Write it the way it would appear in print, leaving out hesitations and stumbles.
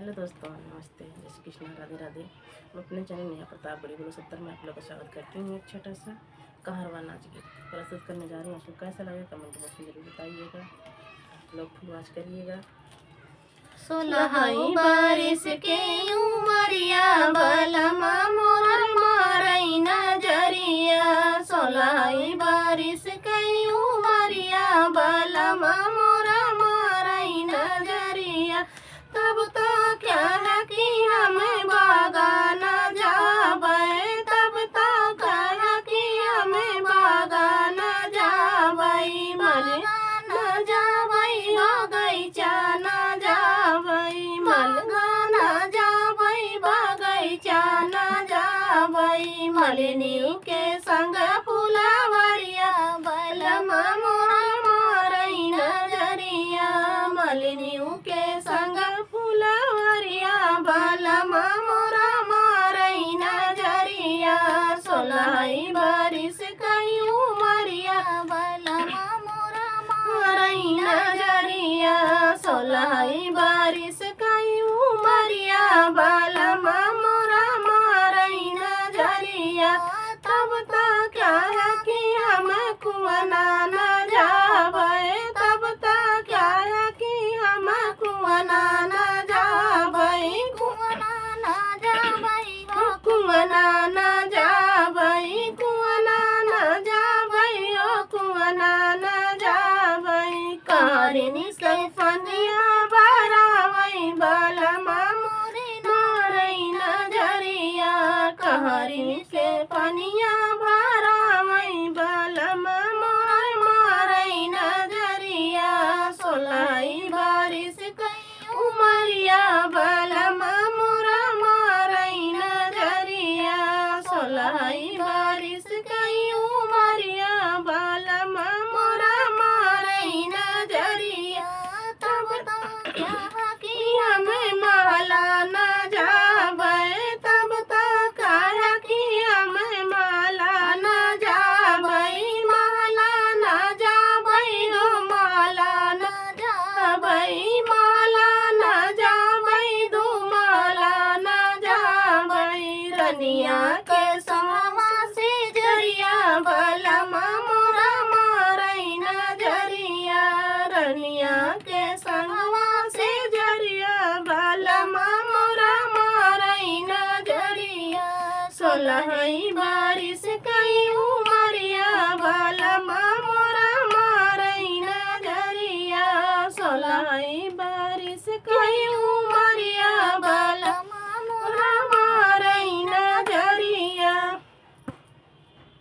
Hello दोस्तों, नमस्ते, जय श्री कृष्ण, राधे राधे। मैं अपने चैनल नेहा प्रताप बड़ी बोलो 70 में आप लोग का स्वागत करती हूँ। एक छोटा सा कहरवा नाच गीत प्रस्तुत करने जा रही हूँ। आपको कैसा लगे कमेंट बॉक्स में जरूर बताइएगा। आप लोग फुल वॉच करिएगा। 16 बारिश के उमरिया बलमा मोर मारई नजरिया। 16 बारिश के उमरिया बलमा मोर मारई नजरिया। तब तो क्या है कि हमें बागान जाबे, तब तो क्या है कि हमें बागान जाबे। मल न जाबे हो गई चाना जाबई, मलगाना जाबई बगैचा न जाबई। मलिनी के संग फुलवरिया बलमा मोर मारई नजरिया। मलिनी के संग फुलवरिया बलमा मोर मारई नजरिया। 16 बारिश कई उमरिया बलमा मोर मारई नजरिया। 16 बारिश कई उमरिया बलमा मोर मारई नजरिया। तब तो क्या है कि हम कुआना न जाबे, तब तो क्या है कि हम कुआना न जाबे। कुआना न जाबे हो कुआना न जाबे, कुआना न जाबे हो कुआना न जाबे। कारिनी से फनिया बरावई बलमा मोरे मारई नजरिया। कहरिनी से फनिया भरावई बलमा मोर मारई नजरिया। 16 बारिश कई उमरिया बलमा मोर मारई नजरिया। 16 बारिश कई उमरिया बलमा मोर मारई नजरिया। तब तो क्या है कि हमें माला न जाबे, तब तो क्या है कि हमें माला न जाबे। माला न जाबे हो माला न जाबे, माला न जाबे दो माला न जाबे। रनिया के समा से जरिया बलमा मोर मारई नजरिया। रनिया के संगवा से जरिया बलमा मोर मारई नजरिया। 16 बारिश